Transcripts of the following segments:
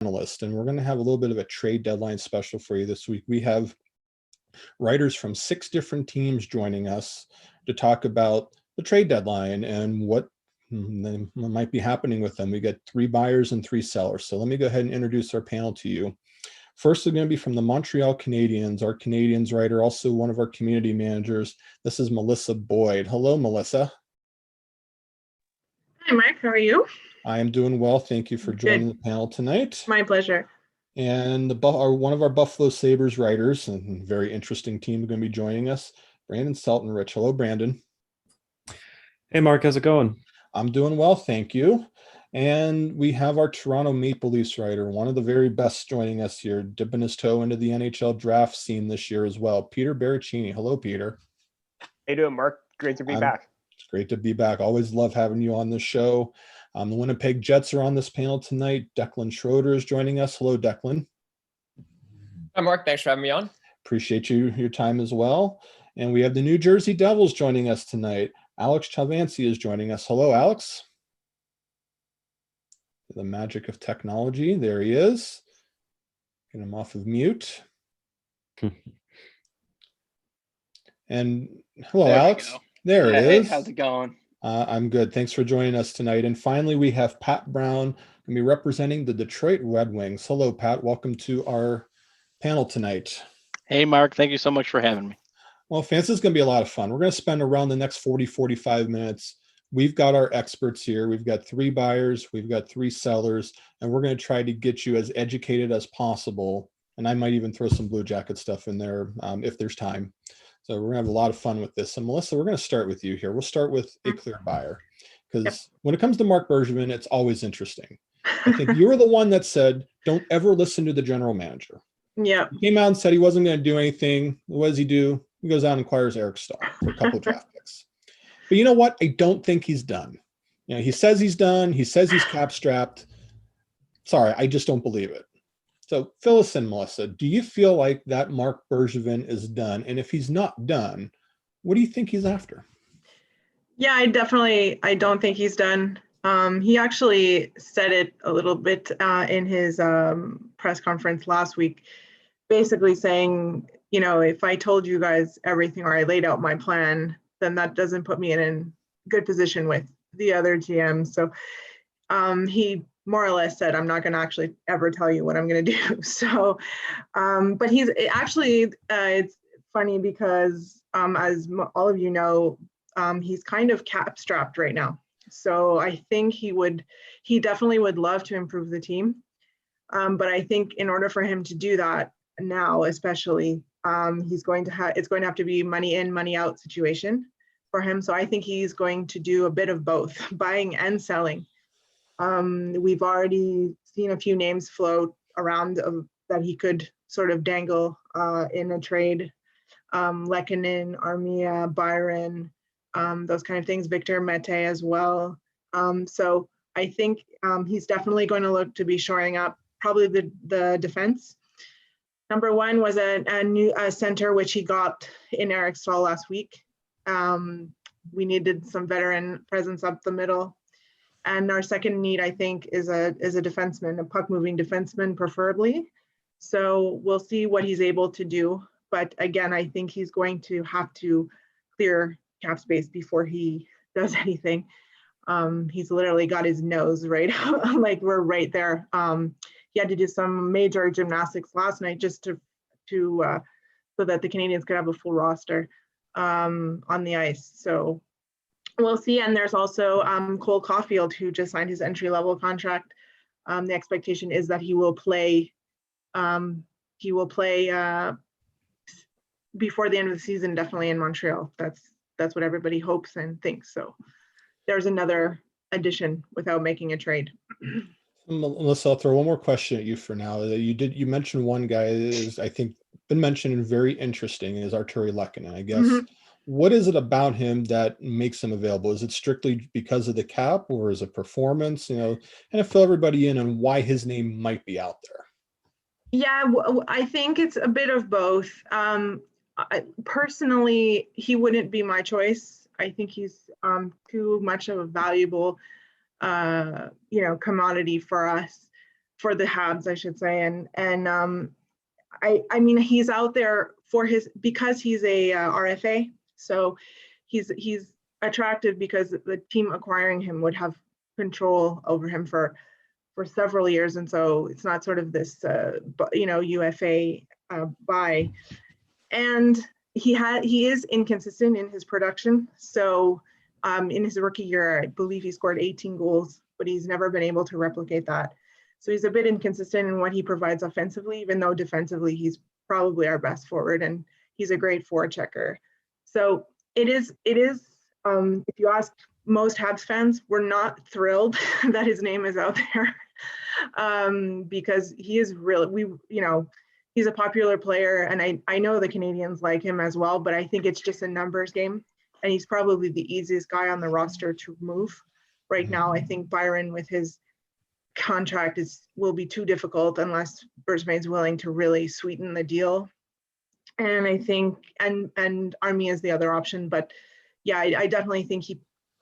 panelists, and we're going to have a little bit of a trade deadline special for you this week. We have writers from 6 different teams joining us to talk about the trade deadline and what might be happening with them. We got 3 buyers and 3 sellers. So let me go ahead and introduce our panel to you. First, they're going to be from the Montreal Canadiens, our Canadiens writer, also one of our community managers. This is Melissa Boyd. Hello, Melissa. Hi, Mark. How are you? I am doing well. Thank you for joining the panel tonight. My pleasure. And one of our Buffalo Sabres writers, and very interesting team, going to be joining us, Brandon Selton-Rich. Hello, Brandon. Hey, Mark. How's it going? I'm doing well, thank you. And we have our Toronto Maple Leafs writer, one of the very best, joining us here, dipping his toe into the NHL draft scene this year as well, Peter Baracchini. Hello, Peter. How you doing, Mark? Great to be back. It's great to be back. Always love having you on the show. The Winnipeg Jets are on this panel tonight. Declan Schroeder is joining us. Hello, Declan. Hi, Mark. Thanks for having me on. Appreciate your time as well. And we have the New Jersey Devils joining us tonight. Alex Chavancy is joining us. Hello, Alex. The magic of technology. There he is. Get him off of mute. And hello, there Alex. There it is. Hey, how's it going? I'm good. Thanks for joining us tonight. And finally, we have Pat Brown going to be representing the Detroit Red Wings. Hello, Pat. Welcome to our panel tonight. Hey, Mark. Thank you so much for having me. Well, fans, this is going to be a lot of fun. We're going to spend around the next 40, 45 minutes. We've got our experts here. We've got 3 buyers. We've got 3 sellers. And we're going to try to get you as educated as possible. And I might even throw some Blue Jacket stuff in there if there's time. So we're going to have a lot of fun with this. And Melissa, we're going to start with you here. We'll start with a clear buyer. Because when it comes to Mark Bergevin, it's always interesting. I think you were the one that said, don't ever listen to the general manager. Yeah. He came out and said he wasn't going to do anything. What does he do? He goes out and acquires Eric Stahl for a couple of draft picks. But you know what? I don't think he's done. You know, he says he's done. He says he's cap strapped. Sorry, I just don't believe it. So fill us in, Melissa. Do you feel like that Mark Bergevin is done? And if he's not done, what do you think he's after? Yeah, I don't think he's done. He actually said it a little bit in his press conference last week, basically saying, you know, if I told you guys everything or I laid out my plan, then that doesn't put me in a good position with the other GMs. So he more or less said, I'm not going to actually ever tell you what I'm going to do. So, but he's actually, it's funny because as all of you know, he's kind of cap strapped right now. So I think he definitely would love to improve the team. But I think in order for him to do that now, especially, it's going to have to be money in, money out situation for him. So I think he's going to do a bit of both, buying and selling. We've already seen a few names float around that he could sort of dangle in a trade. Lekkinen, Armia, Byron, those kind of things, Victor Mete as well. So I think he's definitely going to look to be shoring up probably the defense. Number 1 was a new center, which he got in Eric Stahl last week. We needed some veteran presence up the middle. And our second need, I think, is a defenseman, a puck-moving defenseman, preferably. So we'll see what he's able to do. But again, I think he's going to have to clear cap space before he does anything. He's literally got his nose right, like we're right there. He had to do some major gymnastics last night just to so that the Canadiens could have a full roster on the ice. So we'll see. And there's also Cole Caulfield, who just signed his entry-level contract. The expectation is that he will play before the end of the season, definitely in Montreal. That's what everybody hopes and thinks. So there's another addition without making a trade. Melissa, I'll throw one more question at you for now. You mentioned one guy that is, I think, been mentioned and very interesting, is Arturi Lekken. And I guess what is it about him that makes him available? Is it strictly because of the cap, or is it performance? You know, kind of fill everybody in on why his name might be out there. Yeah, I think it's a bit of both. Personally, he wouldn't be my choice. I think he's too much of a valuable, commodity for us for the Habs, I should say. And I mean, he's out there because he's a RFA. So he's attractive because the team acquiring him would have control over him for several years. And so it's not sort of this, UFA buy. And he is inconsistent in his production. So in his rookie year, I believe he scored 18 goals, but he's never been able to replicate that. So he's a bit inconsistent in what he provides offensively, even though defensively he's probably our best forward, and he's a great forechecker. So it is. If you ask most Habs fans, we're not thrilled that his name is out there because he is really, he's a popular player, and I know the Canadiens like him as well, but I think it's just a numbers game, and he's probably the easiest guy on the roster to move right now. I think Byron, with his contract, will be too difficult unless Brisbane's willing to really sweeten the deal. And I think and Army is the other option, but yeah, I definitely think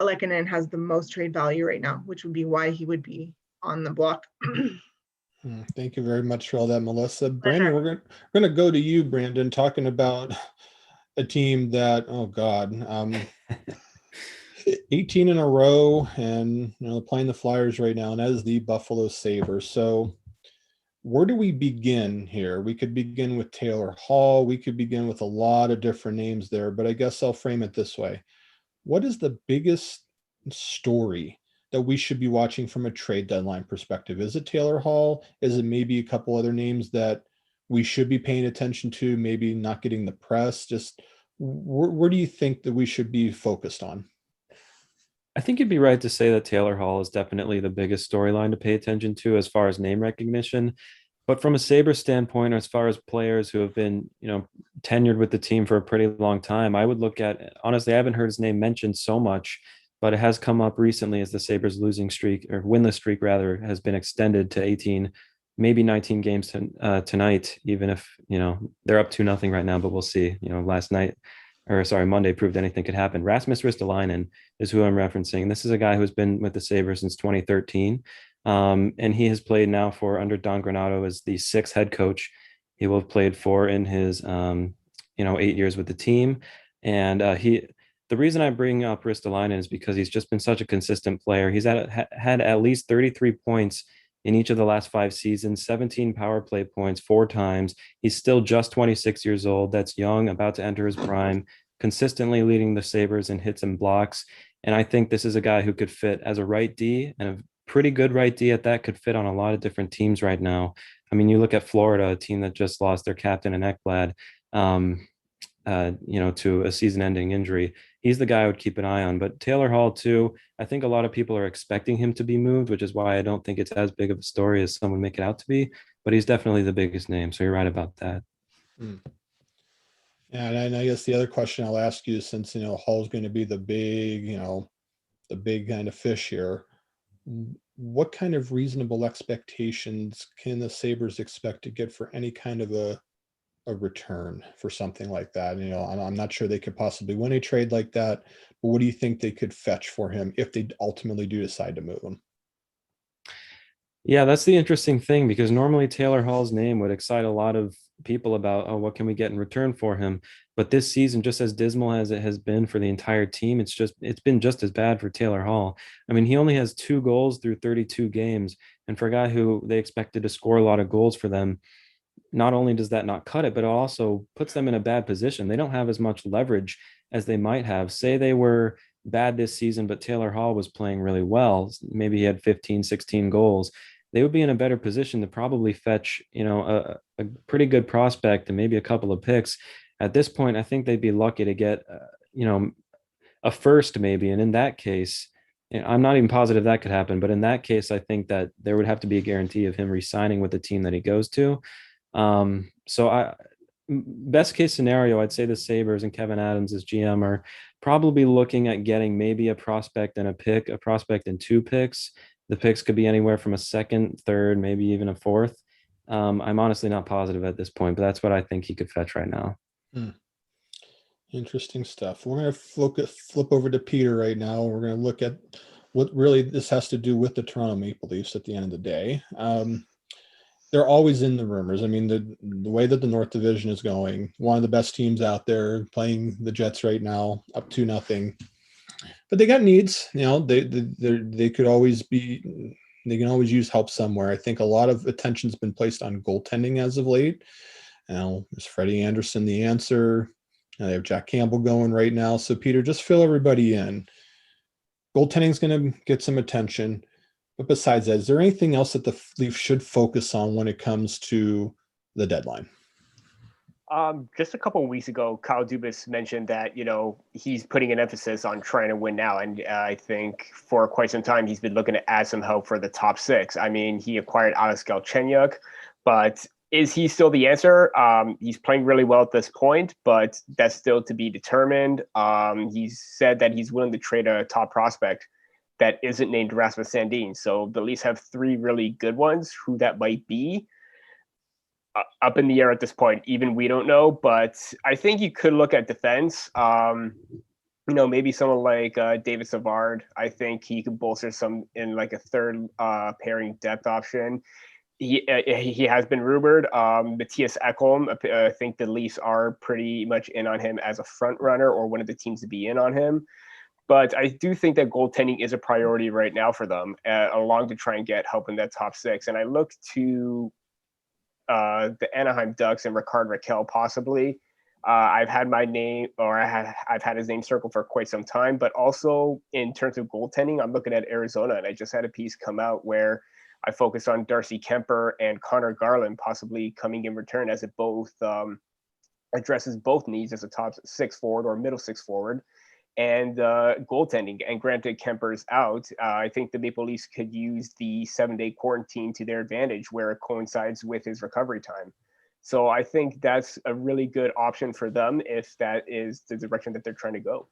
Lekkinen has the most trade value right now, which would be why he would be on the block. Thank you very much for all that, Melissa. Brandon, we're going to go to you, Brandon, talking about a team that, 18 in a row, and playing the Flyers right now, and that is the Buffalo Sabres. So where do we begin here? We could begin with Taylor Hall. We could begin with a lot of different names there, but I guess I'll frame it this way. What is the biggest story that we should be watching from a trade deadline perspective? Is it Taylor Hall? Is it maybe a couple other names that we should be paying attention to, maybe not getting the press? Just where do you think that we should be focused on? I think you'd be right to say that Taylor Hall is definitely the biggest storyline to pay attention to as far as name recognition. But from a Sabres standpoint, as far as players who have been, tenured with the team for a pretty long time, I would look at, honestly, I haven't heard his name mentioned so much, but it has come up recently as the Sabres losing streak, or winless streak rather, has been extended to 18, maybe 19 games tonight, even if, they're up 2-0 right now, but we'll see. Monday proved anything could happen. Rasmus Ristolinan is who I'm referencing. This is a guy who's been with the Sabres since 2013. And he has played now for, under Don Granato, as the 6th head coach. He will have played 4 in his, 8 years with the team. And the reason I bring up Ristolainen is because he's just been such a consistent player. He's had at least 33 points in each of the last 5 seasons, 17 power play points 4 times. He's still just 26 years old. That's young, about to enter his prime, consistently leading the Sabres in hits and blocks. And I think this is a guy who could fit as a right D, and a pretty good right D at that, could fit on a lot of different teams right now. I mean, you look at Florida, a team that just lost their captain and Ekblad, to a season-ending injury. He's the guy I would keep an eye on. But Taylor Hall too, I think a lot of people are expecting him to be moved, which is why I don't think it's as big of a story as some would make it out to be. But he's definitely the biggest name, so you're right about that. Yeah, and I guess the other question I'll ask you, since Hall's going to be the big kind of fish here, what kind of reasonable expectations can the Sabres expect to get for any kind of a return for something like that? I'm not sure they could possibly win a trade like that, but what do you think they could fetch for him if they ultimately do decide to move him? Yeah, that's the interesting thing, because normally Taylor Hall's name would excite a lot of people about, what can we get in return for him? But this season, just as dismal as it has been for the entire team, it's been just as bad for Taylor Hall. I mean, he only has 2 goals through 32 games. And for a guy who they expected to score a lot of goals for them, not only does that not cut it, but it also puts them in a bad position. They don't have as much leverage as they might have. Say they were bad this season, but Taylor Hall was playing really well. Maybe he had 15, 16 goals. They would be in a better position to probably fetch, a pretty good prospect and maybe a couple of picks. At this point, I think they'd be lucky to get, a first maybe. And in that case, I'm not even positive that could happen, but in that case, I think that there would have to be a guarantee of him re-signing with the team that he goes to. Best case scenario, I'd say the Sabres and Kevin Adams as GM are probably looking at getting maybe a prospect and a prospect and 2 picks. The picks could be anywhere from a 2nd, 3rd, maybe even a 4th. I'm honestly not positive at this point, but that's what I think he could fetch right now. Interesting stuff. We're going to flip over to Peter right now. We're going to look at what really this has to do with the Toronto Maple Leafs at the end of the day. they're always in the rumors. I mean, the way that the North Division is going, one of the best teams out there playing the Jets right now, up 2-0. But they got needs. They could always be. They can always use help somewhere. I think a lot of attention's been placed on goaltending as of late. Now, is Freddie Anderson the answer? They have Jack Campbell going right now. So, Peter, just fill everybody in. Goaltending's going to get some attention. But besides that, is there anything else that the Leafs should focus on when it comes to the deadline? Just a couple of weeks ago, Kyle Dubas mentioned that, he's putting an emphasis on trying to win now. And I think for quite some time, he's been looking to add some help for the top six. I mean, he acquired Alex Galchenyuk, but is he still the answer? He's playing really well at this point, but that's still to be determined. He's said that he's willing to trade a top prospect that isn't named Rasmus Sandin. So the Leafs have three really good ones. Who that might be, up in the air at this point. Even we don't know, but I think you could look at defense. Maybe someone like David Savard. I think he could bolster some in like a third pairing depth option. He has been rumored. Matthias Eckham. I think the Leafs are pretty much in on him as a front runner or one of the teams to be in on him. But I do think that goaltending is a priority right now for them, along to try and get help in that top six. And I look to the Anaheim Ducks and Rickard Rakell possibly. I've had my name, or I've had his name circled for quite some time. But also in terms of goaltending, I'm looking at Arizona, and I just had a piece come out where I focused on Darcy Kemper and Connor Garland possibly coming in return, as it both addresses both needs as a top six forward or middle six forward. And goaltending. And granted, Kemper's out. I think the Maple Leafs could use the 7-day quarantine to their advantage, where it coincides with his recovery time. So I think that's a really good option for them if that is the direction that they're trying to go.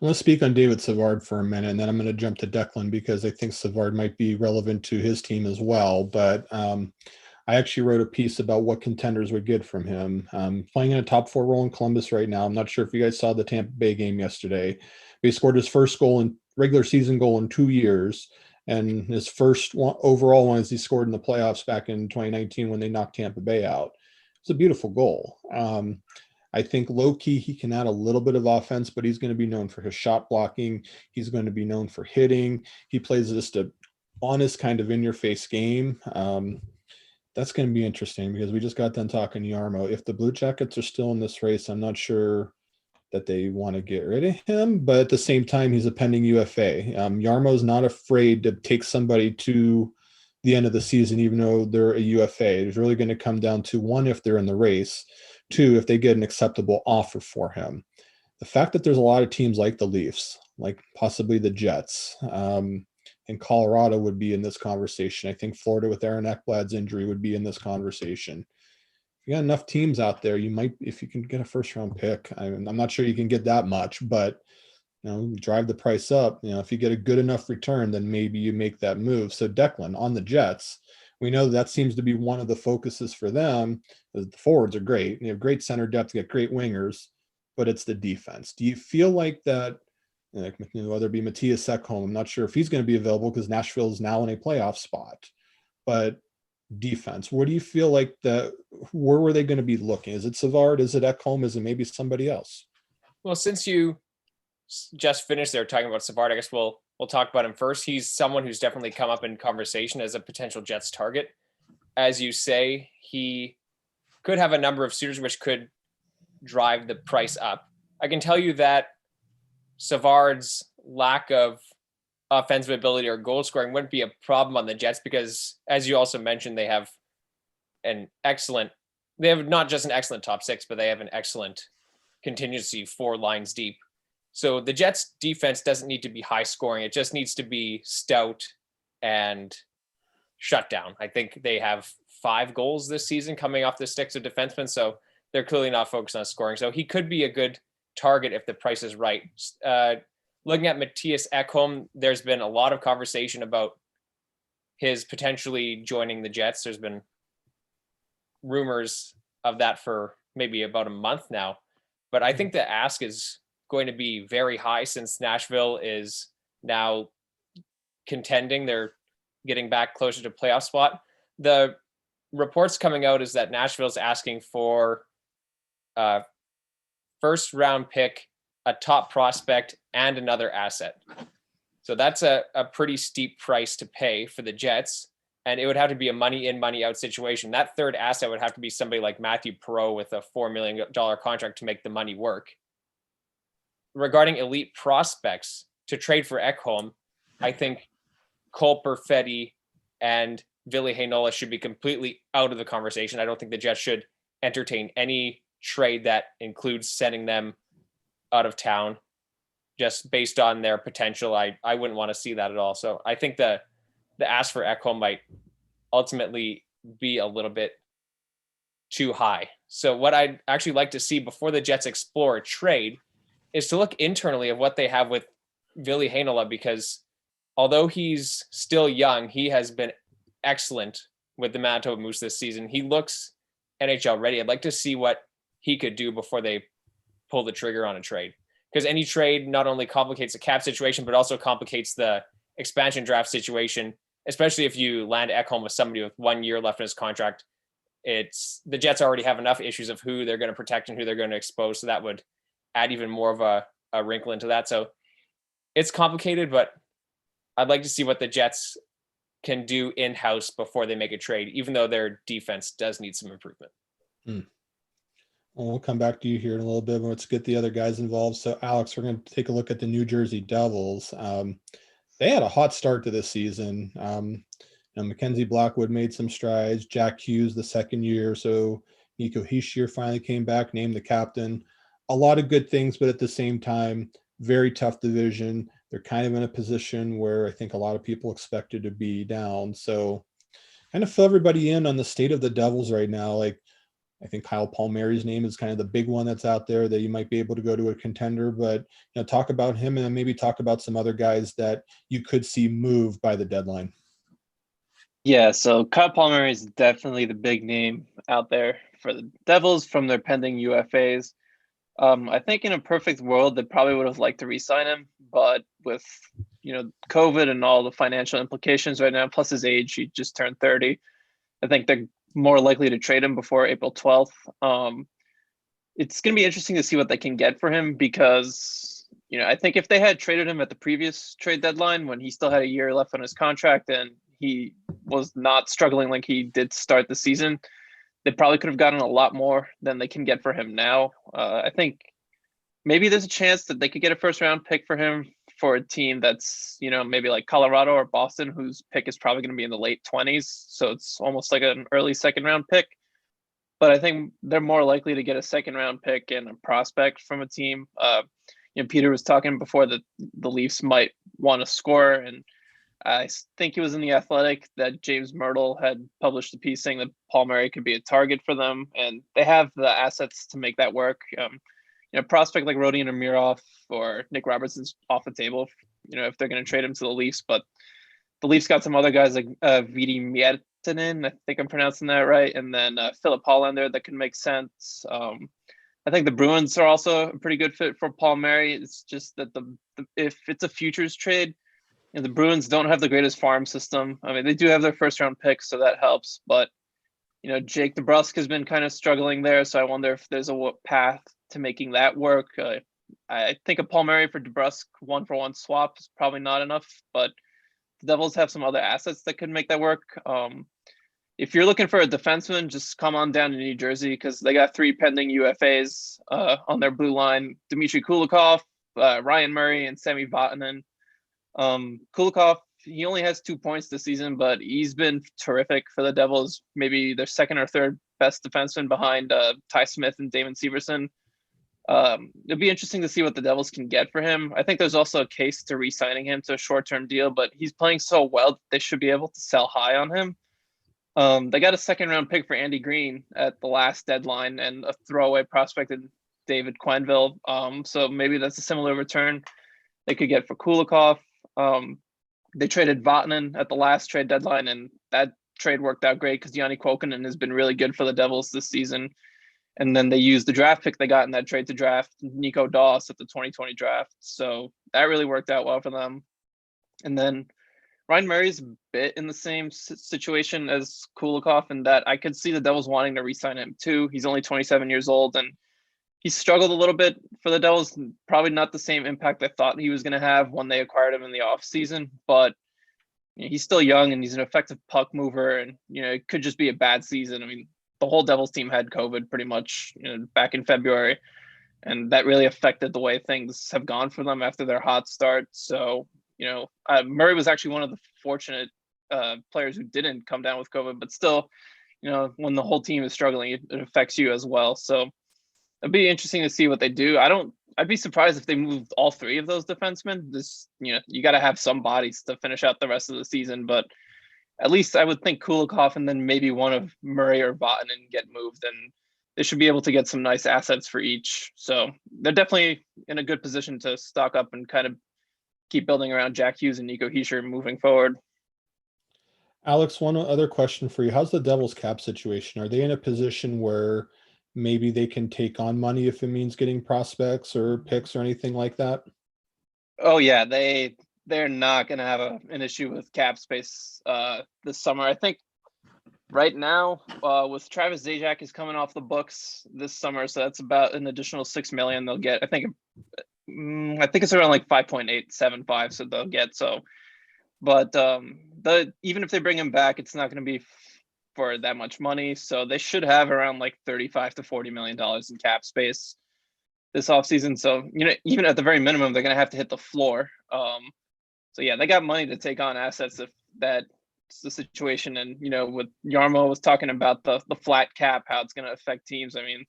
Let's speak on David Savard for a minute, and then I'm going to jump to Declan because I think Savard might be relevant to his team as well. But I actually wrote a piece about what contenders would get from him. Playing in a top four role in Columbus right now. I'm not sure if you guys saw the Tampa Bay game yesterday. He scored his first regular season goal in 2 years, and his first overall one is he scored in the playoffs back in 2019 when they knocked Tampa Bay out. It's a beautiful goal. I think low-key he can add a little bit of offense, but he's going to be known for his shot blocking. He's going to be known for hitting. He plays just a honest kind of in-your-face game. That's going to be interesting because we just got done talking Yarmo. If the Blue Jackets are still in this race, I'm not sure that they want to get rid of him, but at the same time, he's a pending UFA. Yarmo's not afraid to take somebody to the end of the season, even though they're a UFA. It's really going to come down to, one, if they're in the race, two, if they get an acceptable offer for him. The fact that there's a lot of teams like the Leafs, like possibly the Jets, and Colorado would be in this conversation. I think Florida with Aaron Ekblad's injury would be in this conversation. If you got enough teams out there, you might, if you can get a first-round pick. I'm not sure you can get that much, but drive the price up. If you get a good enough return, then maybe you make that move. So Declan on the Jets, we know that seems to be one of the focuses for them. The forwards are great. You have great center depth, you get great wingers, but it's the defense. Do you feel like that? Whether it be Matthias Eckham, I'm not sure if he's going to be available because Nashville is now in a playoff spot. But defense, where do you feel like where were they going to be looking? Is it Savard? Is it Eckham? Is it maybe somebody else? Well, since you just finished there talking about Savard, I guess we'll talk about him first. He's someone who's definitely come up in conversation as a potential Jets target. As you say, he could have a number of suitors which could drive the price up. I can tell you that Savard's lack of offensive ability or goal scoring wouldn't be a problem on the Jets because, as you also mentioned, they have not just an excellent top six, but they have an excellent contingency 4 lines deep. So the Jets defense doesn't need to be high scoring. It just needs to be stout and shut down. I think they have 5 goals this season coming off the sticks of defensemen. So they're clearly not focused on scoring. So he could be a good target if the price is right. Looking at Matthias Ekholm, there's been a lot of conversation about his potentially joining the Jets. There's been rumors of that for maybe about a month now, but I think the ask is going to be very high since Nashville is now contending. They're getting back closer to playoff spot. the reports coming out is that Nashville's asking for a first round pick, a top prospect, and another asset. So that's a pretty steep price to pay for the Jets. And it would have to be a money in, money out situation. That third asset would have to be somebody like Matthew Perreault with a $4 million contract to make the money work. Regarding elite prospects, to trade for Ekholm, I think Cole Perfetti and Ville Heinola should be completely out of the conversation. I don't think the Jets should entertain any trade that includes sending them out of town just based on their potential. I wouldn't want to see that at all. So I think the ask for Ekholm might ultimately be a little bit too high. So what I'd actually like to see before the Jets explore a trade is to look internally at what they have with Ville Heinola, because although he's still young, he has been excellent with the Manitoba Moose this season. He looks NHL ready. I'd like to see what he could do before they pull the trigger on a trade, because any trade not only complicates the cap situation, but also complicates the expansion draft situation, especially if you land Ekholm with somebody with 1 year left in his contract. It's the Jets already have enough issues of who they're going to protect and who they're going to expose. So that would add even more of a wrinkle into that. So it's complicated, but I'd like to see what the Jets can do in-house before they make a trade, even though their defense does need some improvement. Well, we'll come back to you here in a little bit, but let's get the other guys involved. So, Alex, we're going to take a look at the New Jersey Devils. They had a hot start to this season. Mackenzie Blackwood made some strides. Jack Hughes, the second year. So Nico Hischier finally came back, named the captain. A lot of good things, but at the same time, very tough division. They're kind of in a position where I think a lot of people expected to be down. So kind of fill everybody in on the state of the Devils right now. Like, I think Kyle Palmieri's name is kind of the big one that's out there that you might be able to go to a contender, but talk about him and then maybe talk about some other guys that you could see move by the deadline. Yeah, so Kyle Palmieri is definitely the big name out there for the Devils from their pending UFAs. I think in a perfect world, they probably would have liked to re-sign him, but with COVID and all the financial implications right now, plus his age, he just turned 30. I think they're more likely to trade him before April 12th. It's going to be interesting to see what they can get for him, because I think if they had traded him at the previous trade deadline when he still had a year left on his contract and he was not struggling like he did to start the season, they probably could have gotten a lot more than they can get for him now. I think maybe there's a chance that they could get a first round pick for him for a team that's, maybe like Colorado or Boston, whose pick is probably going to be in the late 20s. So it's almost like an early second round pick. But I think they're more likely to get a second round pick and a prospect from a team. Peter was talking before that the Leafs might want to score, and I think it was in The Athletic that James Myrtle had published a piece saying that Palmieri could be a target for them, and they have the assets to make that work. Prospect like Rodion Amirov or Nick Robertson's off the table, if they're going to trade him to the Leafs. But the Leafs got some other guys like Vidi Miettinen, I think I'm pronouncing that right, and then Philip Hollander that can make sense. I think the Bruins are also a pretty good fit for Palmieri. It's just that if it's a futures trade, the Bruins don't have the greatest farm system. I mean, they do have their first round pick, so that helps. But, Jake DeBrusk has been kind of struggling there. So I wonder if there's a path to making that work. I think a Palmieri for DeBrusk 1-for-1 swap is probably not enough, but the Devils have some other assets that could make that work. If you're looking for a defenseman, just come on down to New Jersey, because they got 3 pending UFAs on their blue line: Dmitry Kulikov, Ryan Murray, and Sami Vatanen. Kulikov, he only has 2 points this season, but he's been terrific for the Devils. Maybe their second or third best defenseman behind Ty Smith and Damon Severson. It'll be interesting to see what the Devils can get for him. I think there's also a case to re-signing him to a short-term deal, but he's playing so well that they should be able to sell high on him. They got a second-round pick for Andy Green at the last deadline and a throwaway prospect in David Quenneville. So maybe that's a similar return they could get for Kulikov. They traded Vatanen at the last trade deadline, and that trade worked out great because Yanni Kuokkanen has been really good for the Devils this season. And then they used the draft pick they got in that trade to draft Nico Doss at the 2020 draft. So that really worked out well for them. And then Ryan Murray's a bit in the same situation as Kulikov in that I could see the Devils wanting to re-sign him too. He's only 27 years old and he struggled a little bit for the Devils. Probably not the same impact I thought he was going to have when they acquired him in the offseason, but he's still young and he's an effective puck mover, and it could just be a bad season. I mean, the whole Devils team had COVID pretty much back in February, and that really affected the way things have gone for them after their hot start. So Murray was actually one of the fortunate players who didn't come down with COVID, but still, when the whole team is struggling, it affects you as well. So it'd be interesting to see what they do. I'd be surprised if they moved all three of those defensemen. You got to have some bodies to finish out the rest of the season, but at least I would think Kulikov and then maybe one of Murray or Vatanen get moved, and they should be able to get some nice assets for each. So they're definitely in a good position to stock up and kind of keep building around Jack Hughes and Nico Hischier moving forward. Alex, one other question for you. How's the Devils cap situation? Are they in a position where maybe they can take on money if it means getting prospects or picks or anything like that? Oh yeah, they're not going to have an issue with cap space this summer. I think right now with Travis Zajac is coming off the books this summer, so that's about an additional $6 million they'll get. I think it's around like 5.875, so they'll get. So, but even if they bring him back, it's not going to be for that much money, so they should have around like $35 to $40 million in cap space this offseason. So even at the very minimum, they're going to have to hit the floor. So yeah, they got money to take on assets if that's the situation. And what Jarmo was talking about the flat cap, how it's going to affect teams. I mean,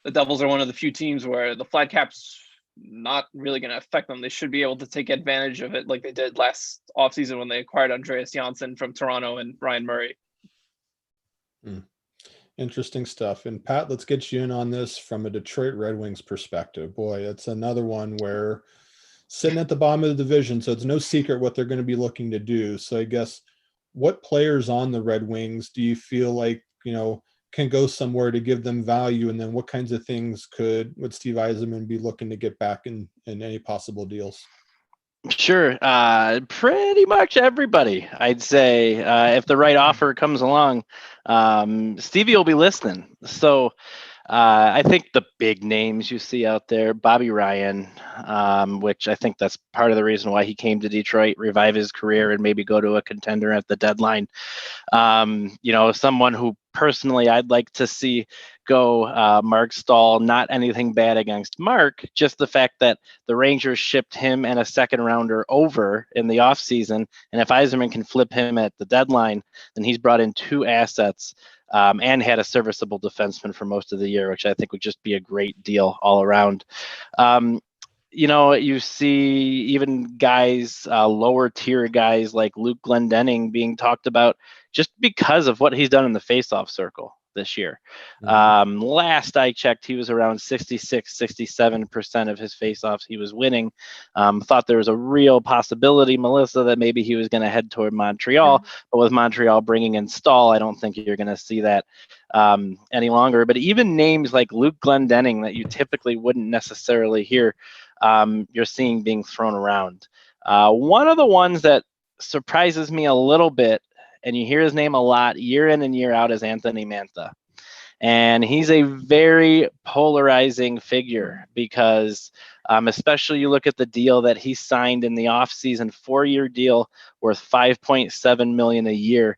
the Devils are one of the few teams where the flat cap's not really going to affect them. They should be able to take advantage of it like they did last offseason when they acquired Andreas Johnson from Toronto and Ryan Murray. Interesting stuff. And Pat, let's get you in on this from a Detroit Red Wings perspective. Boy, it's another one where sitting at the bottom of the division, so it's no secret what they're going to be looking to do. So I guess what players on the Red Wings do you feel like, can go somewhere to give them value? And then what kinds of things would Steve Yzerman be looking to get back in any possible deals? Sure. Pretty much everybody, I'd say. If the right offer comes along, Stevie will be listening. So I think the big names you see out there, Bobby Ryan, which I think that's part of the reason why he came to Detroit, revive his career and maybe go to a contender at the deadline. Someone who personally I'd like to see go, Mark Stahl. Not anything bad against Mark, just the fact that the Rangers shipped him and a second rounder over in the offseason. And if Yzerman can flip him at the deadline, then he's brought in two assets and had a serviceable defenseman for most of the year, which I think would just be a great deal all around. You see even guys, lower tier guys like Luke Glendening being talked about just because of what he's done in the faceoff circle this year. Mm-hmm. Last I checked, he was around 66-67% of his faceoffs he was winning. Thought there was a real possibility, Melissa, that maybe he was going to head toward Montreal, but with Montreal bringing in Stahl, I don't think you're going to see that any longer. But even names like Luke Glendening that you typically wouldn't necessarily hear, you're seeing being thrown around. One of the ones that surprises me a little bit, and you hear his name a lot year in and year out, is Anthony Mantha. And he's a very polarizing figure because especially you look at the deal that he signed in the offseason, 4-year deal worth $5.7 million a year.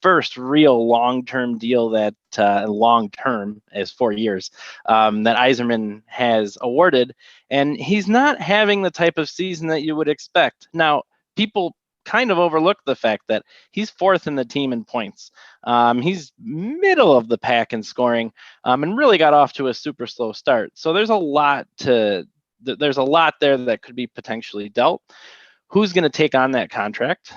First real long-term deal that long-term is 4 years that Yzerman has awarded. And he's not having the type of season that you would expect. Now, people kind of overlooked the fact that he's fourth in the team in points. He's middle of the pack in scoring, and really got off to a super slow start. So there's a lot there that could be potentially dealt. Who's going to take on that contract?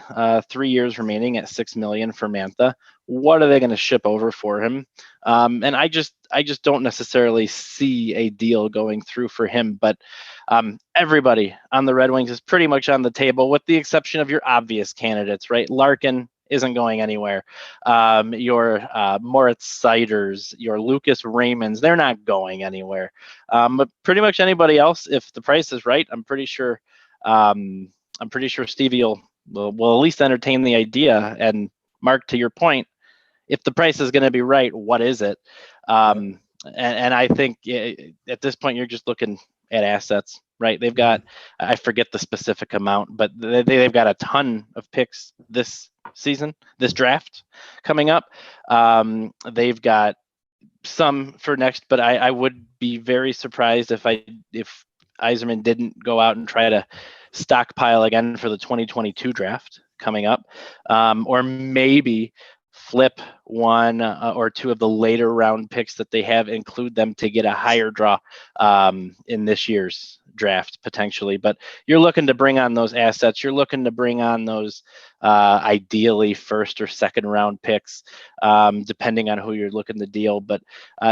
3 years remaining at $6 million for Mantha. What are they going to ship over for him? And I just don't necessarily see a deal going through for him. But everybody on the Red Wings is pretty much on the table, with the exception of your obvious candidates, right? Larkin isn't going anywhere. Your Moritz Seiders, your Lucas Raymonds, they're not going anywhere. But pretty much anybody else, if the price is right, I'm pretty sure Stevie will we'll at least entertain the idea. And Mark, to your point, if the price is going to be right, what is it? And I think at this point, you're just looking at assets, right? They've got, I forget the specific amount, but they've got a ton of picks this season, this draft coming up. They've got some for next, but I would be very surprised if Yzerman didn't go out and try to stockpile again for the 2022 draft coming up, or maybe flip one or two of the later round picks that they have, include them to get a higher draw in this year's draft potentially. But you're looking to bring on those assets. You're looking to bring on those ideally first or second round picks, depending on who you're looking to deal. But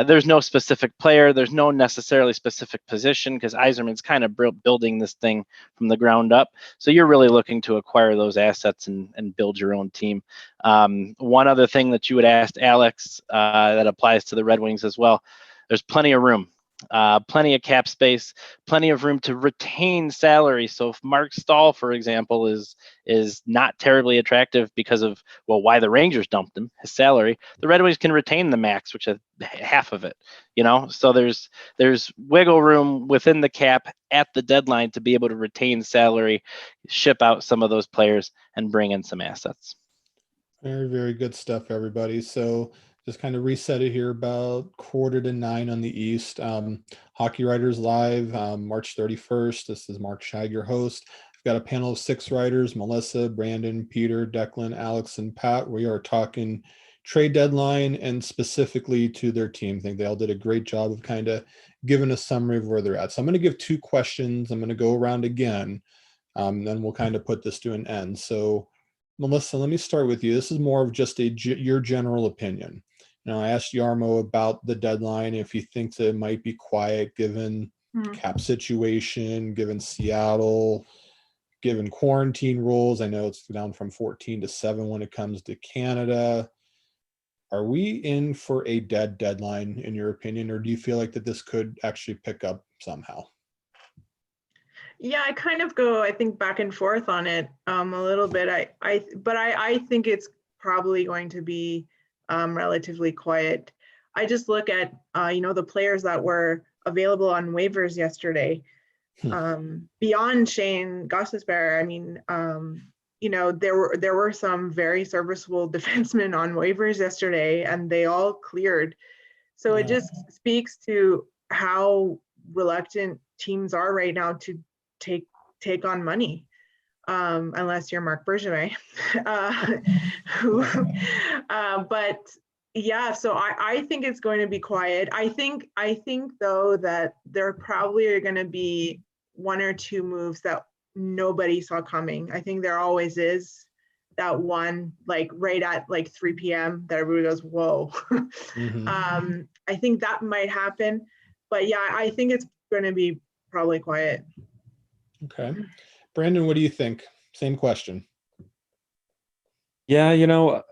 there's no specific player. There's no necessarily specific position, because Yzerman's kind of building this thing from the ground up. So you're really looking to acquire those assets and build your own team. One other thing that you would ask Alex that applies to the Red Wings as well, there's plenty of room. Plenty of cap space, plenty of room to retain salary. So if Mark Stahl, for example, is not terribly attractive because of, well, why the Rangers dumped him, his salary, the Red Wings can retain the max, which is half of it, so there's wiggle room within the cap at the deadline to be able to retain salary, ship out some of those players, and bring in some assets. Very, very good stuff, everybody. So just kind of reset it here about 8:45 on the East. Hockey Writers Live, March 31st. This is Mark Scheig, your host. I've got a panel of 6 writers: Melissa, Brandon, Peter, Declan, Alex, and Pat. We are talking trade deadline and specifically to their team. I think they all did a great job of kind of giving a summary of where they're at. So I'm going to give 2 questions. I'm going to go around again. Then we'll kind of put this to an end. So Melissa, let me start with you. This is more of just your general opinion. I asked Jarmo about the deadline, if he thinks that it might be quiet given cap situation, given Seattle, given quarantine rules. I know it's down from 14 to 7 when it comes to Canada. Are we in for a dead deadline, in your opinion, or do you feel like that this could actually pick up somehow? Yeah, I kind of go, I think, back and forth on it a little bit. I think it's probably going to be relatively quiet. I just look at the players that were available on waivers yesterday. Beyond Shane Gostisbehere, I mean, there were some very serviceable defensemen on waivers yesterday, and they all cleared. So it just speaks to how reluctant teams are right now to take on money. Unless you're Marc Bergevin. But yeah, so I think it's going to be quiet. I think though that there probably are going to be 1 or 2 moves that nobody saw coming. I think there always is that one, like right at like 3 p.m. that everybody goes, whoa. I think that might happen. But yeah, I think it's going to be probably quiet. Okay. Brandon, what do you think? Same question. Yeah,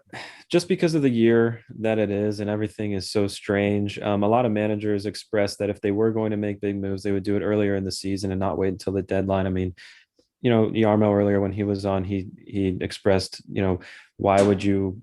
just because of the year that it is and everything is so strange, a lot of managers expressed that if they were going to make big moves, they would do it earlier in the season and not wait until the deadline. I mean, Jarmo earlier when he was on, he expressed, why would you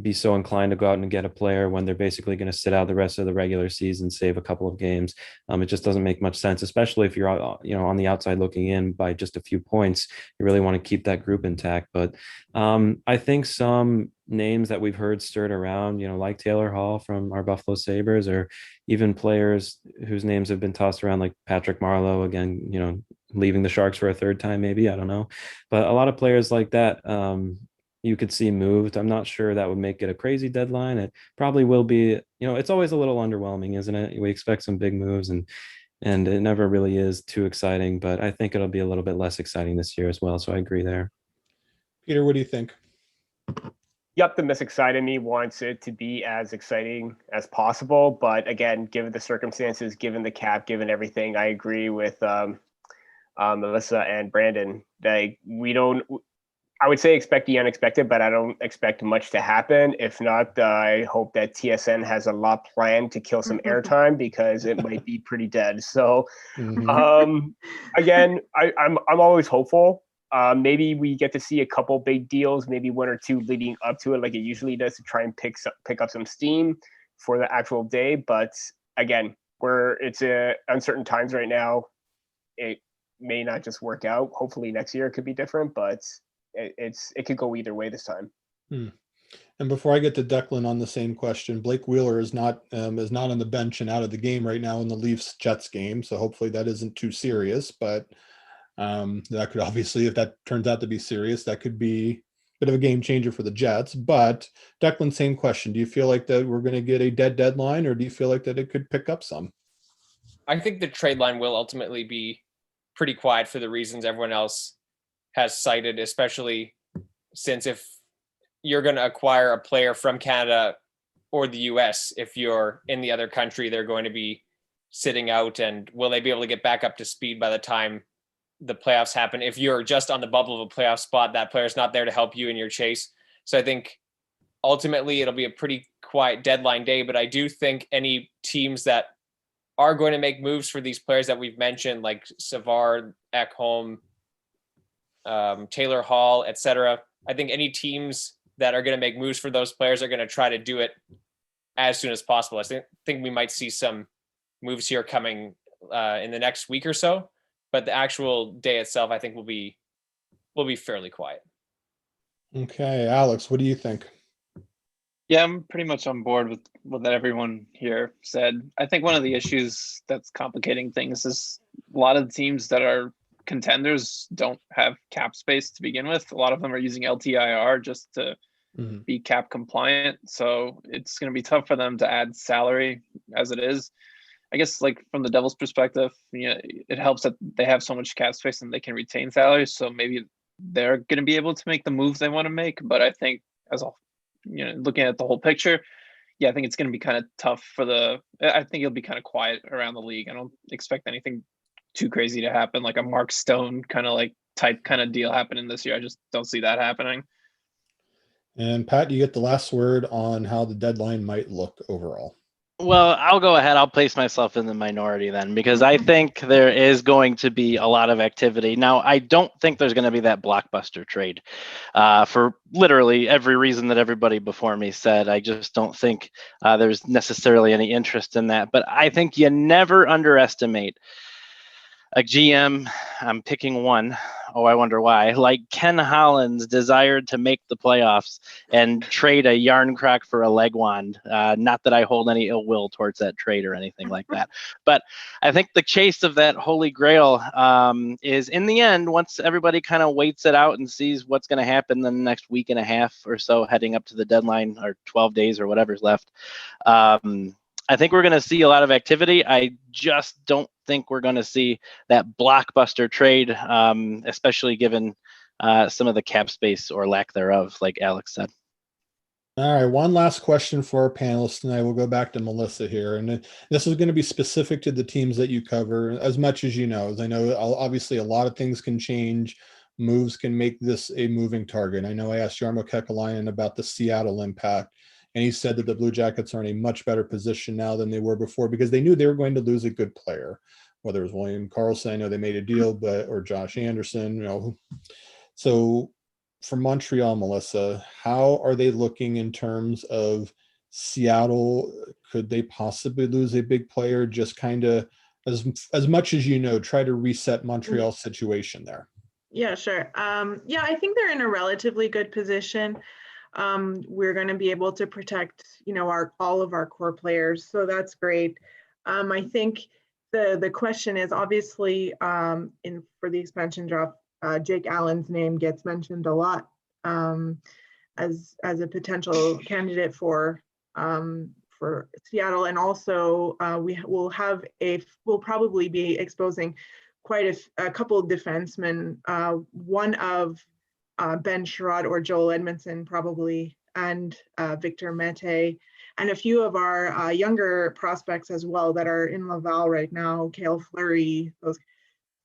be so inclined to go out and get a player when they're basically going to sit out the rest of the regular season, save a couple of games? It just doesn't make much sense, especially if you're on the outside looking in by just a few points. You really want to keep that group intact. But I think some names that we've heard stirred around, like Taylor Hall from our Buffalo Sabres, or even players whose names have been tossed around, like Patrick Marleau, again, leaving the Sharks for a 3rd time, maybe, I don't know. But a lot of players like that, you could see moved. I'm not sure that would make it a crazy deadline. It probably will be, it's always a little underwhelming, isn't it? We expect some big moves and it never really is too exciting, but I think it'll be a little bit less exciting this year as well. So I agree there. Peter, what do you think? The optimistic side of me wants it to be as exciting as possible. But again, given the circumstances, given the cap, given everything, I agree with Melissa and Brandon. I would say expect the unexpected, but I don't expect much to happen. If not, I hope that TSN has a lot planned to kill some airtime, because it might be pretty dead. So again, I'm always hopeful. Maybe we get to see a couple big deals, maybe one or two leading up to it, like it usually does, to try and pick up some steam for the actual day. But again, it's uncertain times right now. It may not just work out. Hopefully next year it could be different, but it could go either way this time. And before I get to Declan on the same question, Blake Wheeler is not on the bench and out of the game right now in the Leafs Jets game. So hopefully that isn't too serious, but that could obviously, if that turns out to be serious, that could be a bit of a game changer for the Jets. But Declan, same question. Do you feel like that we're going to get a dead deadline, or do you feel like that it could pick up some? I think the trade line will ultimately be pretty quiet for the reasons everyone else has cited, especially since if you're going to acquire a player from Canada or the US, if you're in the other country, they're going to be sitting out, and will they be able to get back up to speed by the time the playoffs happen? If you're just on the bubble of a playoff spot, that player's not there to help you in your chase. So I think ultimately it'll be a pretty quiet deadline day, but I do think any teams that are going to make moves for these players that we've mentioned, like Savard, Eckham, Taylor Hall, etc. I think any teams that are going to make moves for those players are going to try to do it as soon as possible. I think we might see some moves here coming in the next week or so, but the actual day itself, I think, will be fairly quiet. Okay, Alex, what do you think? Yeah, I'm pretty much on board with what everyone here said. I think one of the issues that's complicating things is a lot of the teams that are contenders don't have cap space to begin with. A lot of them are using LTIR just to be cap compliant. So it's going to be tough for them to add salary as it is. I guess, like, from the Devils' perspective, it helps that they have so much cap space and they can retain salaries. So maybe they're going to be able to make the moves they want to make. But I think looking at the whole picture, I think it's going to be kind of tough I think it'll be kind of quiet around the league. I don't expect anything too crazy to happen, like a Mark Stone kind of deal happening this year. I just don't see that happening. And Pat, you get the last word on how the deadline might look overall. Well, I'll go ahead. I'll place myself in the minority then, because I think there is going to be a lot of activity. Now, I don't think there's going to be that blockbuster trade for literally every reason that everybody before me said. I just don't think there's necessarily any interest in that. But I think you never underestimate a GM, I'm picking one, I wonder why, like Ken Holland's desired to make the playoffs and trade a yarn crack for a leg wand. Not that I hold any ill will towards that trade or anything like that. But I think the chase of that holy grail is, in the end, once everybody kind of waits it out and sees what's going to happen in the next week and a half or so heading up to the deadline, or 12 days or whatever's left, I think we're going to see a lot of activity. I just don't think we're going to see that blockbuster trade, especially given some of the cap space or lack thereof, like Alex said. All right, one last question for our panelists tonight. We'll go back to Melissa here. And this is going to be specific to the teams that you cover, as much as you know. As I know, obviously, a lot of things can change. Moves can make this a moving target. I know I asked Jarmo Kekalainen about the Seattle impact, and he said that the Blue Jackets are in a much better position now than they were before, because they knew they were going to lose a good player, whether it was William Karlsson. I know they made a deal, or Josh Anderson. So for Montreal, Melissa, how are they looking in terms of Seattle? Could they possibly lose a big player? Just kind of, as much as you know, try to reset Montreal's situation there. Yeah, sure. I think they're in a relatively good position. We're going to be able to protect, all of our core players. So that's great. I think the question is, obviously, for the expansion draft, Jake Allen's name gets mentioned a lot as a potential candidate for Seattle, and also we'll probably be exposing quite a couple of defensemen. One of Ben Sherrod or Joel Edmondson probably, and Victor Mete, and a few of our younger prospects as well that are in Laval right now, Cale Fleury.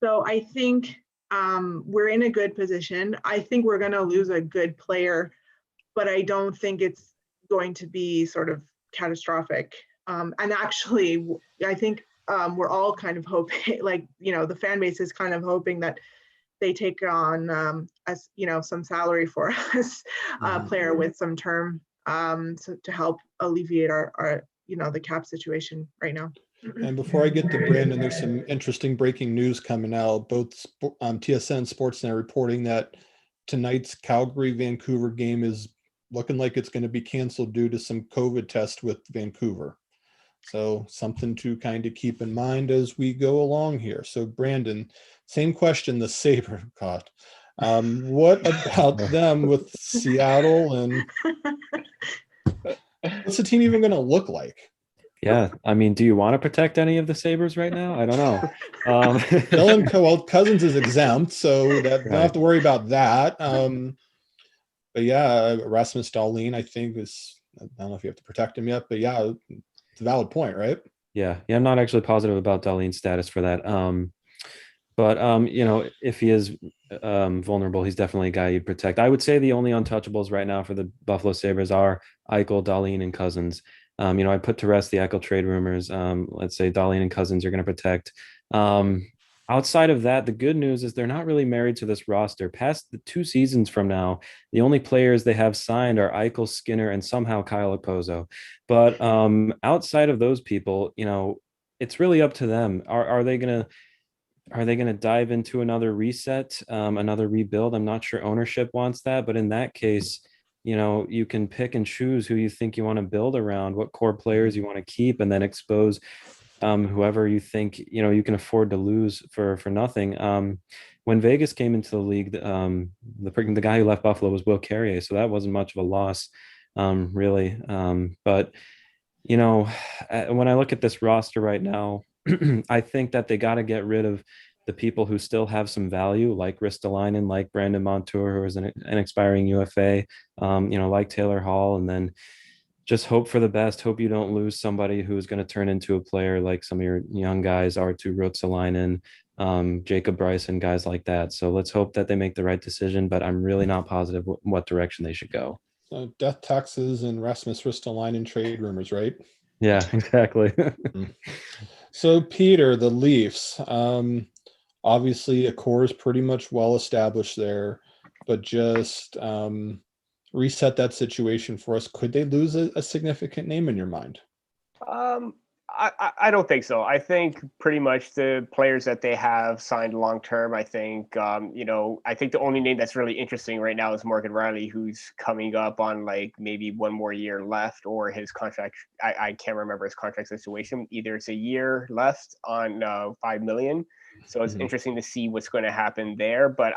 So I think we're in a good position. I think we're going to lose a good player, but I don't think it's going to be sort of catastrophic. And actually, I think we're all kind of hoping, the fan base is kind of hoping that they take on some salary for us, player with some term, so to help alleviate our the cap situation right now. And before I get to Brandon, there's some interesting breaking news coming out. Both TSN and Sportsnet reporting that tonight's Calgary-Vancouver game is looking like it's going to be canceled due to some COVID test with Vancouver. So something to kind of keep in mind as we go along here. So Brandon, same question the Sabre caught. What about them with Seattle, and what's the team even going to look like? Yeah, I mean, do you want to protect any of the Sabres right now? I don't know. Cousins is exempt, so that don't have to worry about that. But yeah, Rasmus Dahlin, I think is, I don't know if you have to protect him yet, but yeah, it's a valid point, right? Yeah, I'm not actually positive about Dahlin's status for that. But if he is vulnerable, he's definitely a guy you'd protect. I would say the only untouchables right now for the Buffalo Sabres are Eichel, Dahlin, and Cousins. I put to rest the Eichel trade rumors. Let's say Dahlin and Cousins are going to protect. Outside of that, the good news is they're not really married to this roster. Past the 2 seasons from now, the only players they have signed are Eichel, Skinner, and somehow Kyle Okposo. But outside of those people, it's really up to them. Are they going to dive into another reset, another rebuild? I'm not sure ownership wants that, but in that case, you can pick and choose who you think you want to build around, what core players you want to keep, and then expose whoever you think you can afford to lose for nothing. When Vegas came into the league, the guy who left Buffalo was Will Carrier, so that wasn't much of a loss, really. But when I look at this roster right now, I think that they got to get rid of the people who still have some value, like Ristolainen, like Brandon Montour, who is an expiring UFA, like Taylor Hall, and then just hope for the best. Hope you don't lose somebody who is going to turn into a player like some of your young guys, Arturi Lekken, Jacob Bryson, guys like that. So let's hope that they make the right decision, but I'm really not positive what direction they should go. So death taxes and Rasmus Ristolainen trade rumors, right? Yeah, exactly. So Peter, the Leafs, obviously a core is pretty much well established there, but just reset that situation for us. Could they lose a significant name in your mind? I don't think so. I think pretty much the players that they have signed long term. I think I think the only name that's really interesting right now is Morgan Riley, who's coming up on like maybe one more year left, or his contract. I can't remember his contract situation. Either it's a year left on $5 million. So it's interesting to see what's going to happen there. But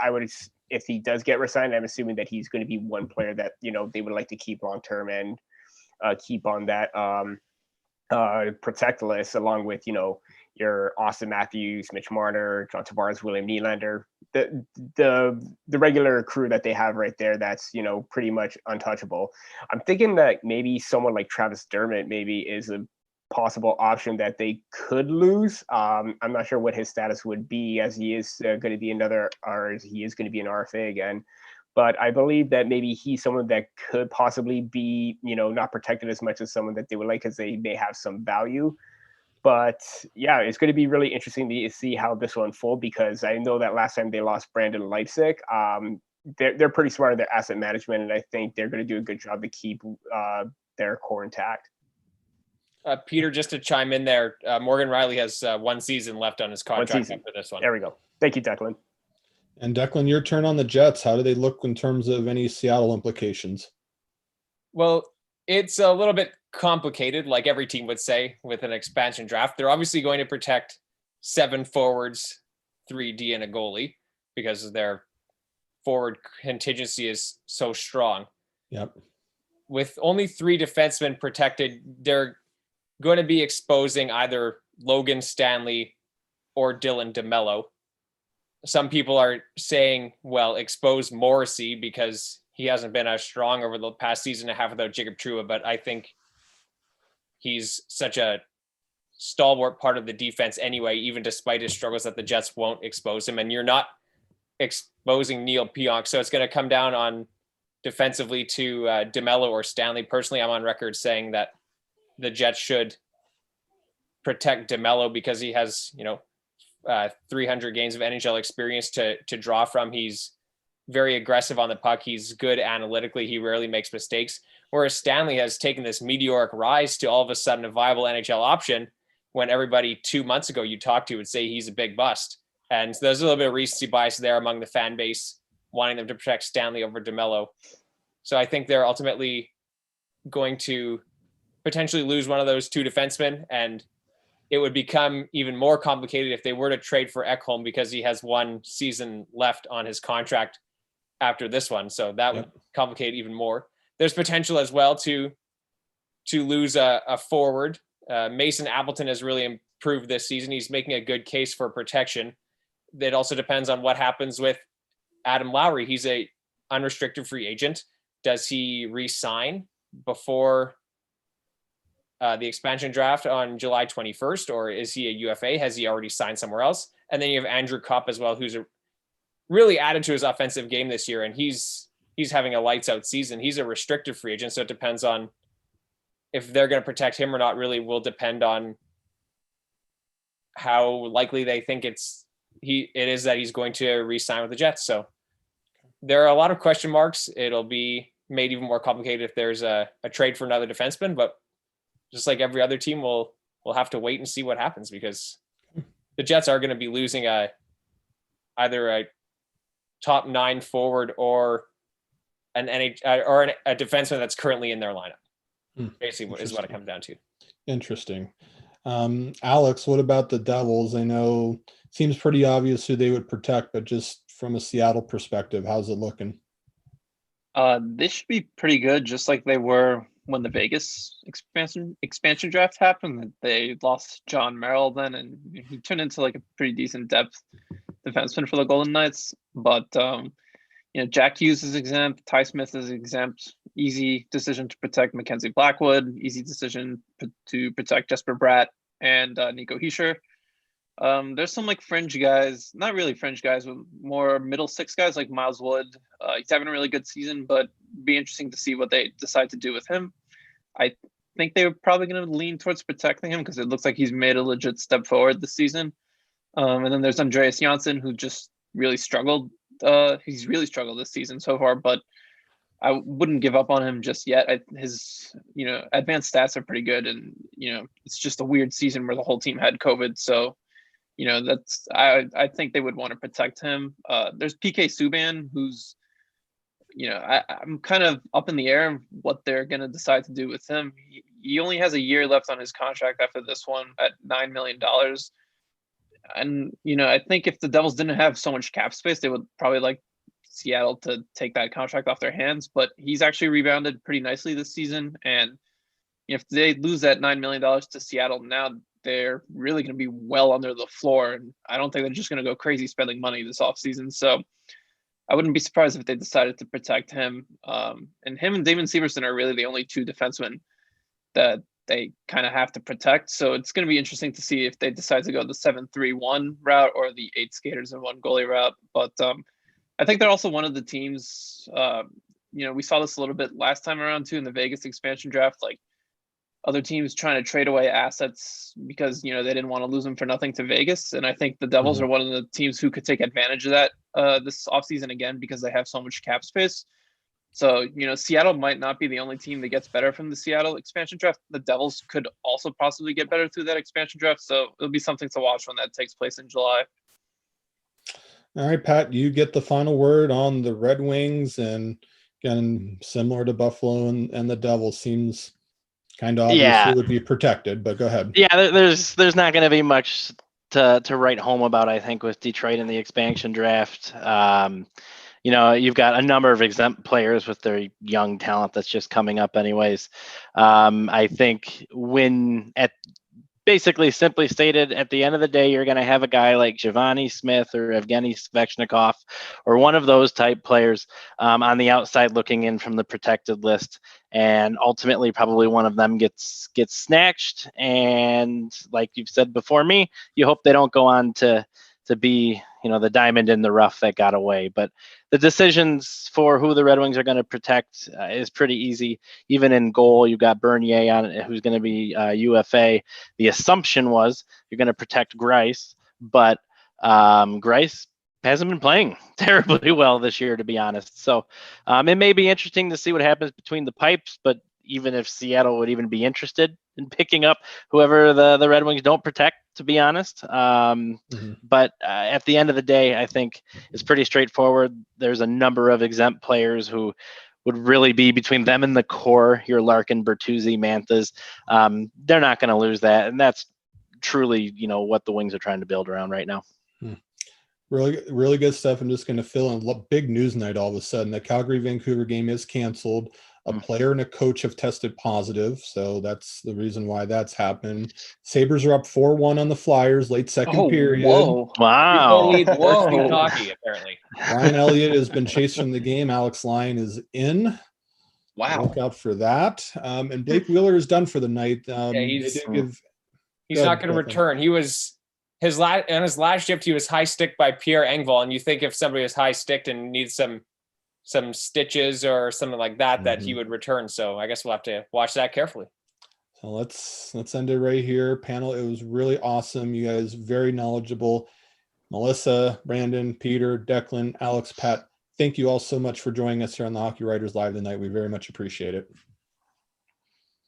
if he does get resigned, I'm assuming that he's going to be one player that they would like to keep long term and keep on that protect list, along with your Austin Matthews, Mitch Marner, John Tavares, William Nylander, the regular crew that they have right there. That's pretty much untouchable. I'm thinking that maybe someone like Travis Dermott maybe is a possible option that they could lose. I'm not sure what his status would be, as he is going to be he is going to be an RFA again. But I believe that maybe he's someone that could possibly be, not protected as much as someone that they would like, because they may have some value. But yeah, it's going to be really interesting to see how this will unfold, because I know that last time they lost Brandon Leipzig, they're pretty smart in their asset management, and I think they're going to do a good job to keep their core intact. Peter, just to chime in there, Morgan Riley has 1 season left on his contract after this one. There we go. Thank you, Declan. And Declan, your turn on the Jets. How do they look in terms of any Seattle implications? Well, it's a little bit complicated, like every team would say, with an expansion draft. They're obviously going to protect 7 forwards, 3D, and a goalie, because their forward contingency is so strong. Yep. With only 3 defensemen protected, they're going to be exposing either Logan Stanley or Dylan DeMello. Some people are saying, well, expose Morrissey because he hasn't been as strong over the past season and a half without Jacob Trouba, but I think he's such a stalwart part of the defense anyway, even despite his struggles, that the Jets won't expose him. And you're not exposing Neil Pionk, so it's going to come down on defensively to DeMello or Stanley. Personally, I'm on record saying that the Jets should protect DeMello because he has, 300 games of NHL experience to draw from. He's very aggressive on the puck. He's good analytically. He rarely makes mistakes. Whereas Stanley has taken this meteoric rise to all of a sudden a viable NHL option, when everybody 2 months ago you talked to would say he's a big bust. And so there's a little bit of recency bias there among the fan base, wanting them to protect Stanley over DeMello. So I think they're ultimately going to potentially lose one of those two defensemen, and it would become even more complicated if they were to trade for Ekholm, because he has one season left on his contract after this one. So that would complicate even more. There's potential as well to lose a forward. Mason Appleton has really improved this season. He's making a good case for protection. It also depends on what happens with Adam Lowry. He's a unrestricted free agent. Does he re-sign before the expansion draft on July 21st, or is he a UFA? Has he already signed somewhere else? And then you have Andrew Kopp as well, who's really added to his offensive game this year, and he's having a lights out season. He's a restricted free agent, so it depends on if they're going to protect him or not. Really will depend on how likely they think it is that he's going to re-sign with the Jets. So there are a lot of question marks. It'll be made even more complicated if there's a trade for another defenseman, but just like every other team, we'll have to wait and see what happens, because the Jets are going to be losing either a top 9 forward or a defenseman that's currently in their lineup. Basically, is what it comes down to. Interesting. Alex, what about the Devils? I know it seems pretty obvious who they would protect, but just from a Seattle perspective, how's it looking? They should be pretty good, just like they were when the Vegas expansion draft happened. They lost John Merrill then, and he turned into like a pretty decent depth defenseman for the Golden Knights. But Jack Hughes is exempt, Ty Smith is exempt. Easy decision to protect Mackenzie Blackwood. Easy decision to protect Jesper Bratt and Nico Hischier. There's some like fringe guys, not really fringe guys, but more middle six guys like Miles Wood. He's having a really good season, but be interesting to see what they decide to do with him. I think they're probably going to lean towards protecting him because it looks like he's made a legit step forward this season. And then there's Andreas Johnson, who just really struggled. He's really struggled this season so far, but I wouldn't give up on him just yet. His advanced stats are pretty good, and it's just a weird season where the whole team had COVID. So that's I think they would want to protect him. There's PK Subban, who's I'm kind of up in the air of what they're going to decide to do with him. He only has a year left on his contract after this one at $9 million. And, I think if the Devils didn't have so much cap space, they would probably like Seattle to take that contract off their hands. But he's actually rebounded pretty nicely this season. And if they lose that $9 million to Seattle now, they're really going to be well under the floor. And I don't think they're just going to go crazy spending money this offseason. So I wouldn't be surprised if they decided to protect him. And him and Damon Severson are really the only two defensemen that they kind of have to protect. So it's going to be interesting to see if they decide to go the 7-3-1 route or the 8 skaters and 1 goalie route. But I think they're also one of the teams, we saw this a little bit last time around too in the Vegas expansion draft, like other teams trying to trade away assets because, they didn't want to lose them for nothing to Vegas. And I think the Devils are one of the teams who could take advantage of that this offseason again, because they have so much cap space. So, Seattle might not be the only team that gets better from the Seattle expansion draft. The Devils could also possibly get better through that expansion draft. So it'll be something to watch when that takes place in July. All right, Pat, you get the final word on the Red Wings, and again, similar to Buffalo and the Devils, seems kind of obvious who would be protected, but go ahead. Yeah, there's not going to be much to write home about, I think, with Detroit in the expansion draft. You've got a number of exempt players with their young talent that's just coming up anyways. I think basically simply stated, at the end of the day, you're going to have a guy like Giovanni Smith or Evgeny Svechnikov or one of those type players on the outside looking in from the protected list. And ultimately, probably one of them gets snatched. And like you've said before me, you hope they don't go on to be, the diamond in the rough that got away. But the decisions for who the Red Wings are going to protect is pretty easy. Even in goal, you've got Bernier on it, who's going to be UFA. The assumption was you're going to protect Grice, but Grice hasn't been playing terribly well this year, to be honest. So it may be interesting to see what happens between the pipes, but even if Seattle would even be interested in picking up whoever the Red Wings don't protect, to be honest. But at the end of the day, I think it's pretty straightforward. There's a number of exempt players who would really be between them and the core, your Larkin, Bertuzzi, Manthas. They're not going to lose that. And that's truly, what the Wings are trying to build around right now. Really, really good stuff. I'm just going to fill in big news night all of a sudden. The Calgary-Vancouver game is canceled. A player and a coach have tested positive, so that's the reason why that's happened. Sabres are up 4-1 on the Flyers, late second period. Whoa. Wow. Worst lead in hockey, apparently. Ryan Elliott has been chased from the game. Alex Lyon is in. Wow. Look out for that. And Blake Wheeler is done for the night. He's not going to return. He was on his last shift. He was high sticked by Pierre Engvall, and you think if somebody was high sticked and needs some stitches or something like that, that he would return. So I guess we'll have to watch that carefully. So let's end it right here. Panel, it was really awesome. You guys very knowledgeable. Melissa, Brandon, Peter, Declan, Alex, Pat, thank you all so much for joining us here on the Hockey Writers Live tonight. We very much appreciate it.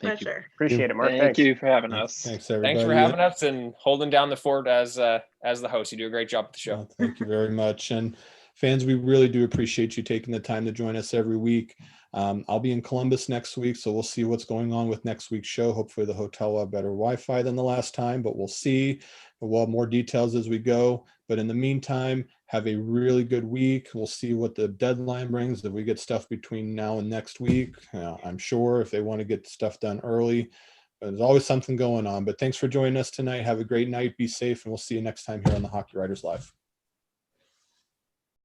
Pleasure. Appreciate it, Mark. Thank you for having us. Thanks, everybody. Thanks for having us and holding down the fort as the host. You do a great job with the show. Thank you very much. And fans, we really do appreciate you taking the time to join us every week. I'll be in Columbus next week, so we'll see what's going on with next week's show. Hopefully the hotel will have better Wi-Fi than the last time, but we'll see. We'll have more details as we go. But in the meantime, have a really good week. We'll see what the deadline brings. If we get stuff between now and next week, I'm sure if they want to get stuff done early. But there's always something going on. But thanks for joining us tonight. Have a great night. Be safe, and we'll see you next time here on the Hockey Writers Live.